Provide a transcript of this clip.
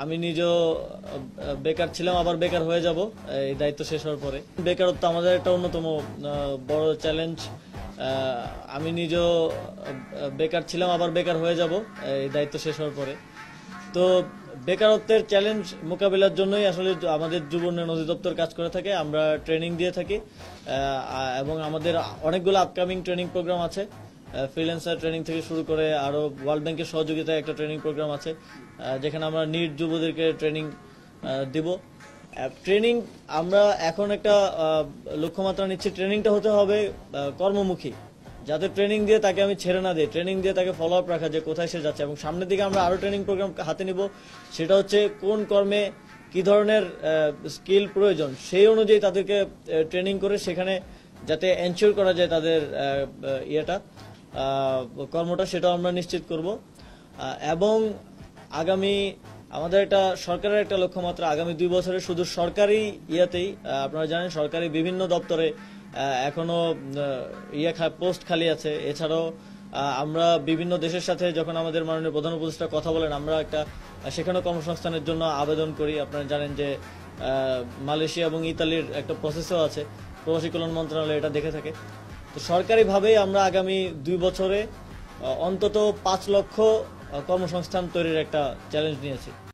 আমি নিজেও বেকার ছিলাম, আবার বেকার হয়ে যাব এই দায়িত্ব শেষ হওয়ার পরে। বেকারত্ব আমাদের একটা অন্যতম বড় চ্যালেঞ্জ। আমি নিজেও বেকার ছিলাম, আবার বেকার হয়ে যাব এই দায়িত্ব শেষ হওয়ার পরে। তো বেকারত্বের চ্যালেঞ্জ মোকাবিলার জন্যই আসলে আমাদের যুব উন্নয়ন অধিদপ্তর কাজ করে থাকে। আমরা ট্রেনিং দিয়ে থাকি এবং আমাদের অনেকগুলো আপকামিং ট্রেনিং প্রোগ্রাম আছে। ফ্রিল্যান্সার ট্রেনিং থেকে শুরু করে আরো ওয়ার্ল্ড ব্যাংকের সহযোগিতায় একটা ট্রেনিং প্রোগ্রাম আছে, যেখানে আমরা নিট যুবদেরকে ট্রেনিং দিব। ট্রেনিং আমরা এখন একটা লক্ষ্যমাত্রা নিচ্ছি, ট্রেনিংটা হতে হবে কর্মমুখী, যাতে ট্রেনিং দিয়ে তাকে আমি ছেড়ে না দিই, ট্রেনিং দিয়ে তাকে ফলো আপ রাখা, যে কোথায় সে যাচ্ছে। এবং সামনের দিকে আমরা আরো ট্রেনিং প্রোগ্রাম হাতে নিব, সেটা হচ্ছে কোন কর্মে কি ধরনের স্কিল প্রয়োজন, সেই অনুযায়ী তাদেরকে ট্রেনিং করে সেখানে যাতে এনশিওর করা যায় তাদের কর্মটা, সেটাও আমরা নিশ্চিত করব। এবং আগামী আমাদের একটা সরকারের একটা লক্ষ্যমাত্রা, আগামী 2 বছরে শুধু সরকারি আপনারা জানেন সরকারি বিভিন্ন দপ্তরে এখনো পোস্ট খালি আছে। এছাড়াও আমরা বিভিন্ন দেশের সাথে যখন আমাদের মাননীয় প্রধান উপদেষ্টা কথা বলেন, আমরা সেখানেও কর্মসংস্থানের জন্য আবেদন করি। আপনারা জানেন যে মালয়েশিয়া এবং ইতালির একটা প্রসেসও আছে, প্রবাসী কল্যাণ মন্ত্রণালয় এটা দেখে থাকে। তো সরকারিভাবেই আমরা আগামী 2 বছরে অন্তত 5 লক্ষ কর্মসংস্থান তৈরির একটা চ্যালেঞ্জ নিয়েছি।